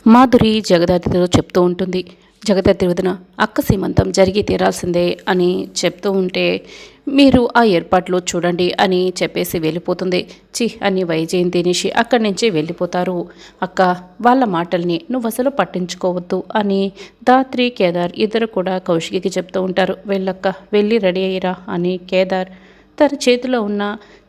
మాధురి జగదాత్రితో చెప్తూ ఉంటుంది. జగదాత్రి వదిన అక్క సీమంతం జరిగి తీరాల్సిందే అని చెప్తూ ఉంటే మీరు ఆ ఏర్పాట్లు చూడండి అని చెప్పేసి వెళ్ళిపోతుంది. అని వైజయంతి నిషి అక్కడి నుంచి వెళ్ళిపోతారు. అక్క వాళ్ళ మాటల్ని నువ్వు అసలు పట్టించుకోవద్దు అని దాత్రి కేదార్ ఇద్దరు కూడా కౌశికి చెప్తూ ఉంటారు. వెళ్ళక్క వెళ్ళి రెడీ అయ్యిరా అని కేదార్ తన చేతిలో ఉన్న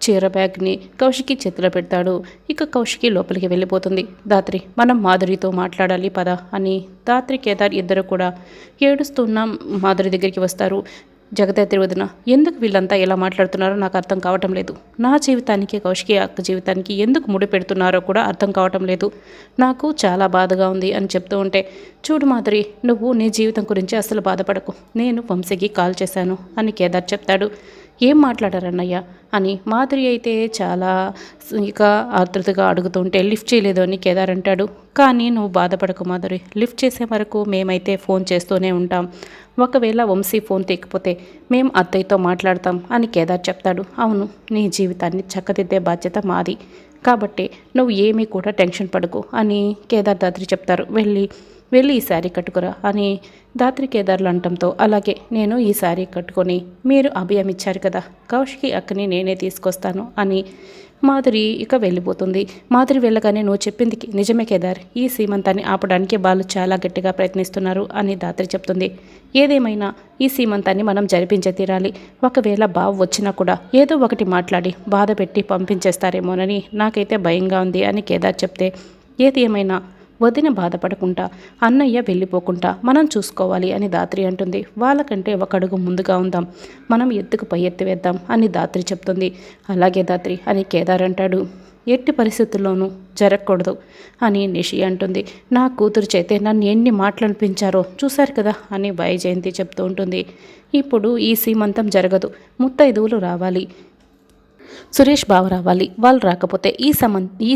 చీర బ్యాగ్ని కౌశికి చేతిలో పెడతాడు. ఇక కౌశికి లోపలికి వెళ్ళిపోతుంది. దాత్రి మనం మాధురితో మాట్లాడాలి పద అని దాత్రి కేదార్ ఇద్దరు కూడా ఏడుస్తున్న మాధురి దగ్గరికి వస్తారు. జగదాత్రి వదిన ఎందుకు వీళ్ళంతా ఎలా మాట్లాడుతున్నారో నాకు అర్థం కావటం లేదు. నా జీవితానికి కౌశికి అక్క జీవితానికి ఎందుకు ముడి పెడుతున్నారో కూడా అర్థం కావటం లేదు. నాకు చాలా బాధగా ఉంది అని చెప్తూ ఉంటే, చూడు మాధురి నువ్వు నీ జీవితం గురించి అసలు బాధపడకు, నేను వంశీకి కాల్ చేశాను అని కేదార్ చెప్తాడు. ఏం మాట్లాడారన్నయ్య అని మాధురి అయితే చాలా ఇక ఆతృతగా అడుగుతుంటే లిఫ్ట్ చేయలేదు అని కేదార్ అంటాడు. కానీ నువ్వు బాధపడకు మాధురి, లిఫ్ట్ చేసే వరకు మేమైతే ఫోన్ చేస్తూనే ఉంటాం. ఒకవేళ వంశీ ఫోన్ తీయకపోతే మేము అత్తయ్యతో మాట్లాడతాం అని కేదార్ చెప్తాడు. అవును, నీ జీవితాన్ని చక్కదిద్దే బాధ్యత మాది, కాబట్టి నువ్వు ఏమీ కూడా టెన్షన్ పడకు అని కేదార్ దాత్రి చెప్తారు. వెళ్ళి ఈ శారీ కట్టుకురా అని దాత్రి కేదార్లు అనటంతో, అలాగే నేను ఈ శారీ కట్టుకొని మీరు అభయం ఇచ్చారు కదా, కౌశికి అక్కని నేనే తీసుకొస్తాను అని మాధురి ఇక వెళ్ళిపోతుంది. మాధురి వెళ్ళగానే నువ్వు చెప్పింది నిజమే కేదార్, ఈ సీమంతాన్ని ఆపడానికి వాళ్ళు చాలా గట్టిగా ప్రయత్నిస్తున్నారు అని దాత్రి చెప్తుంది. ఏదేమైనా ఈ సీమంతాన్ని మనం జరిపించే తీరాలి. ఒకవేళ బావ వచ్చినా కూడా ఏదో ఒకటి మాట్లాడి బాధ పెట్టి పంపించేస్తారేమోనని నాకైతే భయంగా ఉంది అని కేదార్ చెప్తే, ఏది ఏమైనా వదిన బాధపడకుండా అన్నయ్య వెళ్ళిపోకుండా మనం చూసుకోవాలి అని దాత్రి అంటుంది. వాళ్ళకంటే ఒక అడుగు ముందుగా ఉందాం, మనం ఎత్తుకు పై ఎత్తి వేద్దాం అని దాత్రి చెప్తుంది. అలాగే దాత్రి అని కేదార్ అంటాడు. ఎట్టి పరిస్థితుల్లోనూ జరగకూడదు అని నిషి అంటుంది. నా కూతురు చేతే నన్ను ఎన్ని మాటలు అనిపించారో చూశారు కదా అని వైజయంతి చెప్తూ ఉంటుంది. ఇప్పుడు ఈ సీమంతం జరగదు, ముత్తైదువులు రావాలి, సురేష్ బావ రావాలి, వాళ్ళు రాకపోతే ఈ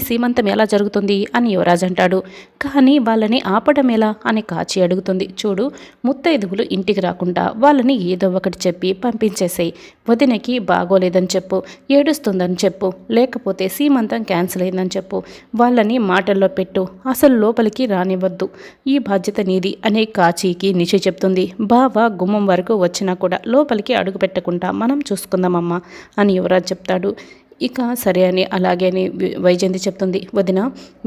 సీమంతం ఎలా జరుగుతుంది అని యువరాజ్ అంటాడు. కానీ వాళ్ళని ఆపడం ఎలా అని కాచి అడుగుతుంది. చూడు, ముత్తైదువులు ఇంటికి రాకుండా వాళ్ళని ఏదో ఒకటి చెప్పి పంపించేసేయి. వదినకి బాగోలేదని చెప్పు, ఏడుస్తుందని చెప్పు, లేకపోతే సీమంతం క్యాన్సిల్ అయిందని చెప్పు, వాళ్ళని మాటల్లో పెట్టు, అసలు లోపలికి రానివ్వద్దు, ఈ బాధ్యత నీది అనే కాచికి నిషి చెప్తుంది. బావ గుమ్మం వరకు వచ్చినా కూడా లోపలికి అడుగు పెట్టకుండా మనం చూసుకుందామమ్మా అని యువరాజ్ చెప్తాడు. ఇక సరే అని అలాగే అని వైజయంతి చెప్తుంది. వదిన,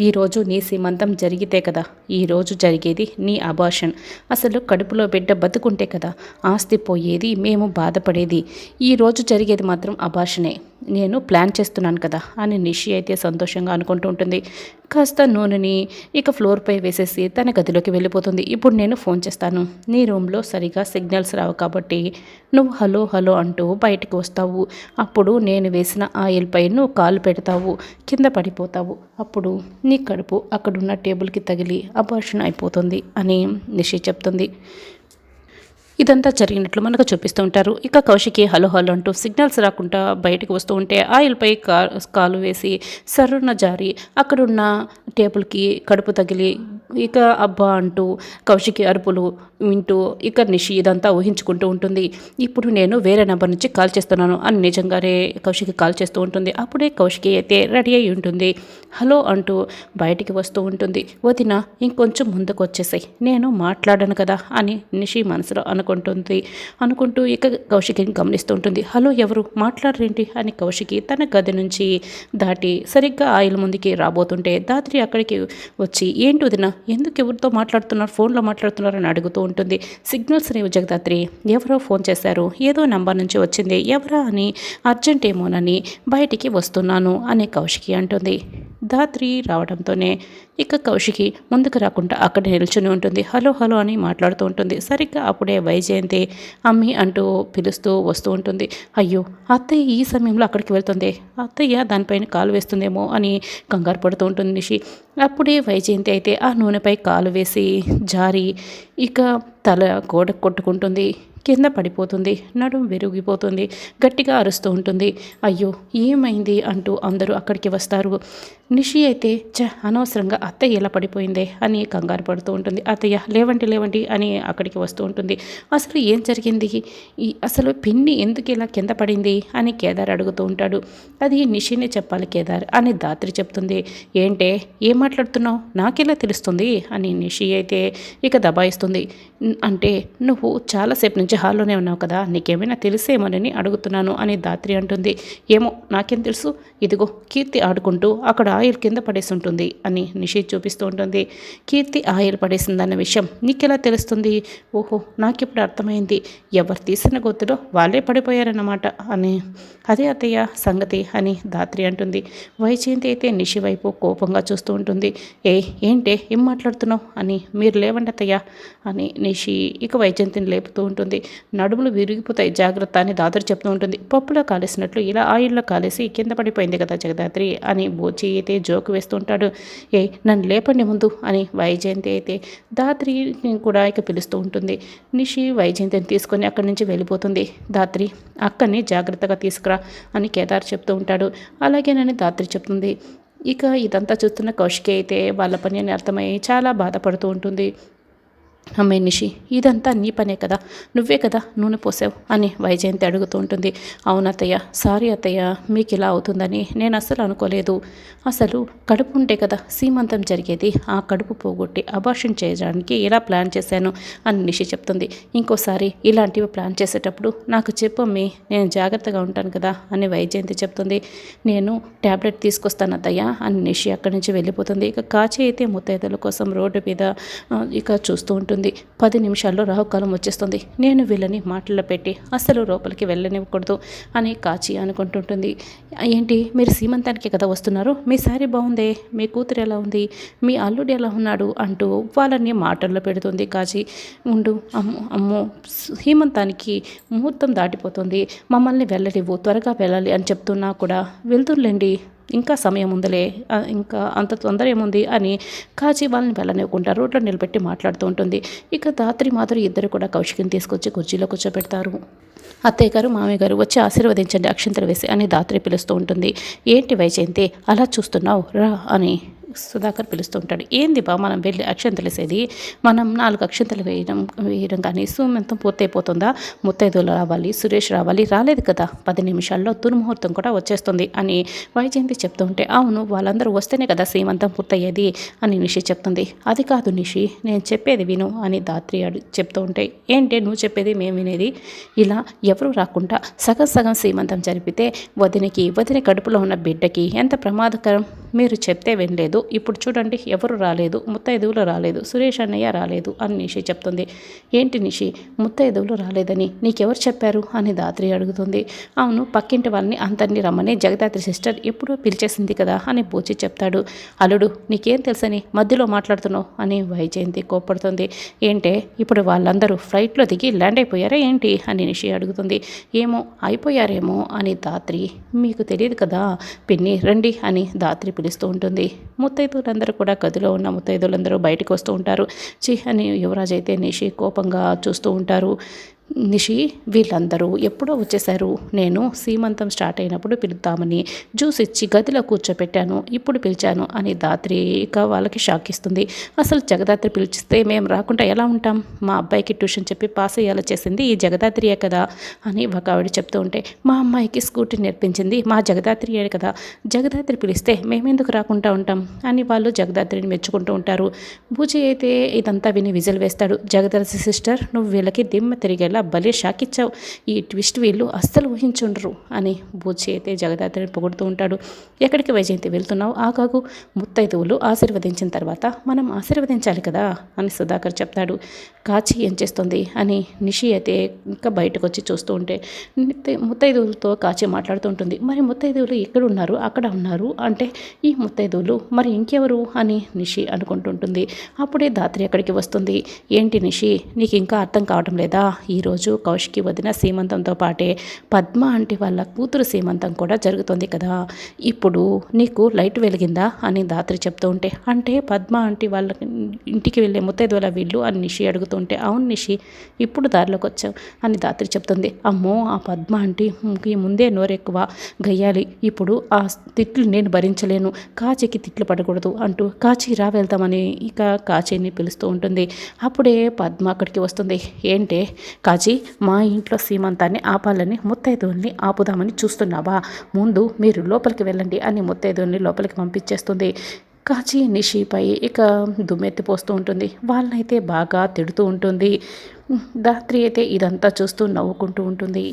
ఈరోజు నీ సీమంతం జరిగితే కదా ఈరోజు జరిగేది నీ అబార్షన్, అసలు కడుపులో బిడ్డ బతుకుంటే కదా ఆస్తి పోయేది, మేము బాధపడేది. ఈరోజు జరిగేది మాత్రం అబార్షనే, నేను ప్లాన్ చేస్తున్నాను కదా అని నిషి అయితే సంతోషంగా అనుకుంటూ ఉంటుంది. కాస్త నూనెని ఇక ఫ్లోర్పై వేసేసి తన గదిలోకి వెళ్ళిపోతుంది. ఇప్పుడు నేను ఫోన్ చేస్తాను, నీ రూమ్లో సరిగా సిగ్నల్స్ రావు కాబట్టి నువ్వు హలో హలో అంటూ బయటకు వస్తావు, అప్పుడు నేను వేసిన ఆయిల్పై నువ్వు కాలు పెడతావు, కింద పడిపోతావు, అప్పుడు నీ కడుపు అక్కడున్న టేబుల్కి తగిలి అబార్షన్ అయిపోతుంది అని నిషి చెప్తుంది. ఇదంతా జరిగినట్లు మనకు చూపిస్తూ ఉంటారు. ఇక కౌశికి హలో హలో అంటూ సిగ్నల్స్ రాకుండా బయటకు వస్తూ ఉంటే ఆయిల్పై కాలు వేసి సర్రున జారి అక్కడున్న టేబుల్కి కడుపు తగిలి ఇక అబ్బా అంటూ కౌశికి అరుపులు వింటూ ఇక నిషి ఇదంతా ఊహించుకుంటూ ఉంటుంది. ఇప్పుడు నేను వేరే నెంబర్ నుంచి కాల్ చేస్తున్నాను అని నిజంగానే కౌశికి కాల్ చేస్తూ ఉంటుంది. అప్పుడే కౌశికి అయితే రెడీ అయి ఉంటుంది. హలో అంటూ బయటికి వస్తూ ఉంటుంది. వదిన ఇంకొంచెం ముందుకు వచ్చేసాయి, నేను మాట్లాడను కదా అని నిషి మనసులో అనుకుంటూ ఇక కౌశికిని గమనిస్తూ ఉంటుంది. హలో ఎవరు మాట్లాడరేంటి అని కౌశికి తన గది నుంచి దాటి సరిగ్గా ఆయిల్ ముందుకి రాబోతుంటే దాత్రి అక్కడికి వచ్చి, ఏంటి వదిన ఎందుకు ఎవరితో మాట్లాడుతున్నారు, ఫోన్లో మాట్లాడుతున్నారు అని అడుగుతూ ఉంటుంది. సిగ్నల్స్ రేవు జగదాత్రి, ఎవరో ఫోన్ చేశారు, ఏదో నంబర్ నుంచి వచ్చింది, ఎవరా అని అర్జెంట్ ఏమోనని బయటికి వస్తున్నాను అని కౌశికి అంటుంది. దాత్రి రావడంతోనే ఇక కౌశికి ముందుకు రాకుండా అక్కడ నిల్చుని ఉంటుంది. హలో హలో అని మాట్లాడుతూ ఉంటుంది. సరిగ్గా అప్పుడే వైజయంతి అమ్మి అంటూ పిలుస్తూ వస్తూ ఉంటుంది. అయ్యో, అత్తయ్య ఈ సమయంలో అక్కడికి వెళ్తుంది, అత్తయ్య దానిపైన కాలు వేస్తుందేమో అని కంగారు పడుతూ ఉంటుంది నిషి. అప్పుడే వైజయంతి అయితే ఆ నూనెపై కాలు వేసి జారి ఇక తల గోడ కొట్టుకుంటుంది. కింద పడిపోతుంది. నడుం విరిగిపోతుంది. గట్టిగా అరుస్తూ ఉంటుంది. అయ్యో ఏమైంది అంటూ అందరూ అక్కడికి వస్తారు. నిషి అయితే అనవసరంగా అత్తయ్య ఇలా పడిపోయిందే అని కంగారు పడుతూ ఉంటుంది. అత్తయ్య లేవండి లేవండి అని అక్కడికి వస్తూ ఉంటుంది. అసలు ఏం జరిగింది, అసలు పిన్ని ఎందుకు ఇలా కింద పడింది అని కేదార్ అడుగుతూ ఉంటాడు. అది నిషినే చెప్పాలి కేదార్ అని ధాత్రి చెప్తుంది. ఏంటే ఏం మాట్లాడుతున్నావు, నాకెలా తెలుస్తుంది అని నిషి అయితే ఇక దబాయిస్తుంది. అంటే నువ్వు చాలాసేపు నుంచి హాల్లోనే ఉన్నావు కదా, నీకేమైనా తెలిసేమోనని అడుగుతున్నాను అని ధాత్రి అంటుంది. ఏమో నాకేం తెలుసు, ఇదిగో కీర్తి ఆడుకుంటూ అక్కడ ఆయిల్ కింద పడేసి ఉంటుంది అని నిషి చూపిస్తూ ఉంటుంది. కీర్తి ఆయిల్ పడేసిందన్న విషయం నీకెలా తెలుస్తుంది? ఓహో నాకిప్పుడు అర్థమైంది, ఎవరు తీసిన గొత్తులో వాళ్ళే పడిపోయారన్నమాట అని. అదే అత్తయ్య సంగతి అని ధాత్రి అంటుంది. వైజయంతి అయితే నిషి వైపు కోపంగా చూస్తూ ఉంటుంది. ఏంటే ఏం మాట్లాడుతున్నావు అని. మీరు లేవండి అత్తయ్య అని నిషి ఇక వైజయంతిని లేపుతూ ఉంటుంది. నడుములు విరిగిపోతాయి జాగ్రత్త అని ధాత్రి చెప్తూ ఉంటుంది. పప్పులో కాలేసినట్లు ఇలా ఆయిల్లో కాలేసి కింద పడిపోయింది కదా జగదాత్రి అని బోచి అయితే జోకు వేస్తూ ఉంటాడు. నన్ను లేపండి ముందు అని వైజయంతి అయితే ధాత్రిని కూడా ఇక పిలుస్తూ ఉంటుంది. నిషి వైజయంతిని తీసుకొని అక్కడి నుంచి వెళ్ళిపోతుంది. ధాత్రి అక్కడిని జాగ్రత్తగా తీసుకురా అని కేదార్ చెప్తూ ఉంటాడు. అలాగేనని ధాత్రి చెప్తుంది. ఇక ఇదంతా చూస్తున్న కౌశికి అయితే వాళ్ళ పని అని అర్థమయ్యి చాలా బాధపడుతూ ఉంటుంది. అమ్మే నిషి ఇదంతా నీ పనే కదా, నువ్వే కదా నూనె పోసావు అని వైజయంతి అడుగుతూ ఉంటుంది. అవునత్తయ్య సారీ అత్తయ్య, మీకు ఇలా అవుతుందని నేను అస్సలు అనుకోలేదు. అసలు కడుపు ఉంటే కదా సీమంతం జరిగేది, ఆ కడుపు పోగొట్టి అబార్షన్ చేయడానికి ఇలా ప్లాన్ చేశాను అని నిషి చెప్తుంది. ఇంకోసారి ఇలాంటివి ప్లాన్ చేసేటప్పుడు నాకు చెప్పమ్మి, నేను జాగ్రత్తగా ఉంటాను కదా అని వైజయంతి చెప్తుంది. నేను ట్యాబ్లెట్ తీసుకొస్తాను అత్తయ్య అని నిషి అక్కడి నుంచి వెళ్ళిపోతుంది. ఇక కాచి అయితే ముత్తైదుల కోసం రోడ్డు మీద ఇక చూస్తూ ఉంటుంది. 10 నిమిషాల్లో రాహుకాలం వచ్చేస్తుంది, నేను వీళ్ళని మాటల్లో పెట్టి అసలు లోపలికి వెళ్ళనివ్వకూడదు అని కాచి అనుకుంటుంటుంది. ఏంటి మీరు సీమంతానికి కదా వస్తున్నారు, మీ శారీ బాగుందే, మీ కూతురు ఎలా ఉంది, మీ అల్లుడు ఎలా ఉన్నాడు అంటూ వాళ్ళని మాటల్లో పెడుతుంది కాచి. ఉండు అమ్మో సీమంతానికి ముహూర్తం దాటిపోతుంది, మమ్మల్ని వెళ్ళనివ్వు, త్వరగా వెళ్ళాలి అని చెప్తున్నా కూడా వెళ్తుండండి, ఇంకా సమయం ఉందిలే, ఇంకా అంత తొందర ఏముంది అని కాచి వాళ్ళని వెళ్ళనివ్వకుండా రోడ్లో నిలబెట్టి మాట్లాడుతూ ఉంటుంది. ఇక ధాత్రి మాధురి ఇద్దరు కూడా కౌశికిని తీసుకొచ్చి కుర్చీలో కూర్చోబెడతారు. అత్తయ్య గారు మామయ్య గారు వచ్చి ఆశీర్వదించండి అక్షంతలు వేసి అని ధాత్రి పిలుస్తూ ఉంటుంది. ఏంటి వైజయంతి అలా చూస్తున్నావు రా అని సుధాకర్ పిలుస్తూ ఉంటాడు. ఏంది బా మనం వెళ్ళి అక్షంతలు వేసేది, మనం 4 అక్షంతలు వేయడం కానీ సూమెంతం పూర్తయిపోతుందా, ముత్తైదులు రావాలి, సురేష్ రావాలి, రాలేదు కదా, 10 నిమిషాల్లో దుర్ముహూర్తం కూడా వచ్చేస్తుంది అని వైజయంతి చెప్తూ ఉంటే, అవును వాళ్ళందరూ వస్తేనే కదా సీమంతం పూర్తయ్యేది అని నిషి చెప్తుంది. అది కాదు నిషి, నేను చెప్పేది విను అని ధాత్రి చెప్తూ ఉంటే, ఏంటి నువ్వు చెప్పేది మేము వినేది, ఇలా ఎవరు రాకుండా సగం సగం సీమంతం జరిపితే వదిన కడుపులో ఉన్న బిడ్డకి ఎంత ప్రమాదకరం, మీరు చెప్తే వినలేదు, ఇప్పుడు చూడండి ఎవరు రాలేదు, ముత్తైదువులు రాలేదు, సురేష్ అన్నయ్య రాలేదు అని నిషి చెప్తుంది. ఏంటి నిషి ముత్తైదువులు రాలేదని నీకెవరు చెప్పారు అని ధాత్రి అడుగుతుంది. అవును పక్కింటి వాళ్ళని అందరినీ రమ్మని జగదాత్రి సిస్టర్ ఎప్పుడూ పిలిచేసింది కదా అని బూచి చెప్తాడు. అల్లుడు నీకేం తెలుసని మధ్యలో మాట్లాడుతున్నావు అని వైజయంతి కోప్పడుతుంది. ఏంటే ఇప్పుడు వాళ్ళందరూ ఫ్లైట్లో దిగి ల్యాండ్ అయిపోయారా ఏంటి అని నిషి అడుగుతుంది. ఏమో అయిపోయారేమో అని ధాత్రి, మీకు తెలియదు కదా పిన్ని రండి అని ధాత్రి పిలుస్తూ ఉంటుంది. ముత్తైదులందరూ కూడా గదిలో ఉన్న ముత్తైదులందరూ బయటకు వస్తూ ఉంటారు. చి అని యువరాజ్ అయితే నిషి కోపంగా చూస్తూ ఉంటారు. నిషి వీళ్ళందరూ ఎప్పుడో వచ్చేశారు, నేను సీమంతం స్టార్ట్ అయినప్పుడు పిలుద్దామని జ్యూస్ ఇచ్చి గదిలో కూర్చోపెట్టాను, ఇప్పుడు పిలిచాను అని ధాత్రి ఇక వాళ్ళకి షాక్ ఇస్తుంది. అసలు జగదాత్రి పిలిచిస్తే మేము రాకుండా ఎలా ఉంటాం, మా అబ్బాయికి ట్యూషన్ చెప్పి పాస్ అయ్యేలా చేసింది ఈ జగదాత్రియే కదా అని ఒక ఆవిడ చెప్తూ ఉంటే, మా అమ్మాయికి స్కూటీ నేర్పించింది మా జగదాత్రియే కదా, జగదాత్రి పిలిస్తే మేమెందుకు రాకుండా ఉంటాం అని వాళ్ళు జగదాత్రిని మెచ్చుకుంటూ ఉంటారు. పూజ అయితే ఇదంతా విని విజిల్ వేస్తాడు. జగదాత్రి సిస్టర్ నువ్వు వీళ్ళకి దిమ్మ తిరిగేలా భలే షాక్ ఇచ్చావు, ఈ ట్విస్ట్ వీళ్ళు అస్సలు ఊహించుండరు అని బూచి అయితే జగదాత్రిని పొగుడుతూ ఉంటాడు. ఎక్కడికి వైజయంతి వెళ్తున్నావు, ఆగాగు, ముత్తైదువులు ఆశీర్వదించిన తర్వాత మనం ఆశీర్వదించాలి కదా అని సుధాకర్ చెప్తాడు. కాచి ఏం చేస్తుంది అని నిషి అయితే ఇంకా బయటకు వచ్చి చూస్తూ ఉంటే ముత్తైదువులతో కాచి మాట్లాడుతూ ఉంటుంది. మరి ముత్తైదువులు ఇక్కడ ఉన్నారు అక్కడ ఉన్నారు అంటే ఈ ముత్తైదువులు మరి ఇంకెవరు అని నిషి అనుకుంటుంటుంది. అప్పుడే ధాత్రి అక్కడికి వస్తుంది. ఏంటి నిషి నీకు ఇంకా అర్థం కావడం లేదా, ఈరోజు ఈరోజు కౌశికి వదిన సీమంతంతో పాటే పద్మ ఆంటీ వాళ్ళ కూతురు సీమంతం కూడా జరుగుతుంది కదా, ఇప్పుడు నీకు లైట్ వెలిగిందా అని ధాత్రి చెప్తూ ఉంటే, అంటే పద్మ ఆంటీ వాళ్ళ ఇంటికి వెళ్ళే ముత్తైదువల వీళ్ళు అని నిషి అడుగుతుంటే, అవును నిషి ఇప్పుడు దారిలోకి వచ్చావు అని ధాత్రి చెప్తుంది. అమ్మో ఆ పద్మ ఆంటీకి ముందే నోరెక్కువ గయ్యాలి, ఇప్పుడు ఆ తిట్లు నేను భరించలేను, కాచికి తిట్లు పడకూడదు అంటూ కాచి రా వెళ్తామని ఇక కాచిని పిలుస్తూ ఉంటుంది. అప్పుడే పద్మ అక్కడికి వస్తుంది. ఏంటే కాచి, మా ఇంట్లో సీమంతాన్ని ఆపాలని ముత్తైదువుల్ని ఆపుదామని చూస్తున్నావా? ముందు మీరు లోపలికి వెళ్ళండి అని ముత్తైదువుల్ని లోపలికి పంపించేస్తుంది. కాచి నిషిపై ఇక దుమ్మెత్తిపోస్తూ ఉంటుంది. వాళ్ళనైతే బాగా తిడుతూ ఉంటుంది. ధాత్రి అయితే ఇదంతా చూస్తూ నవ్వుకుంటూ ఉంటుంది.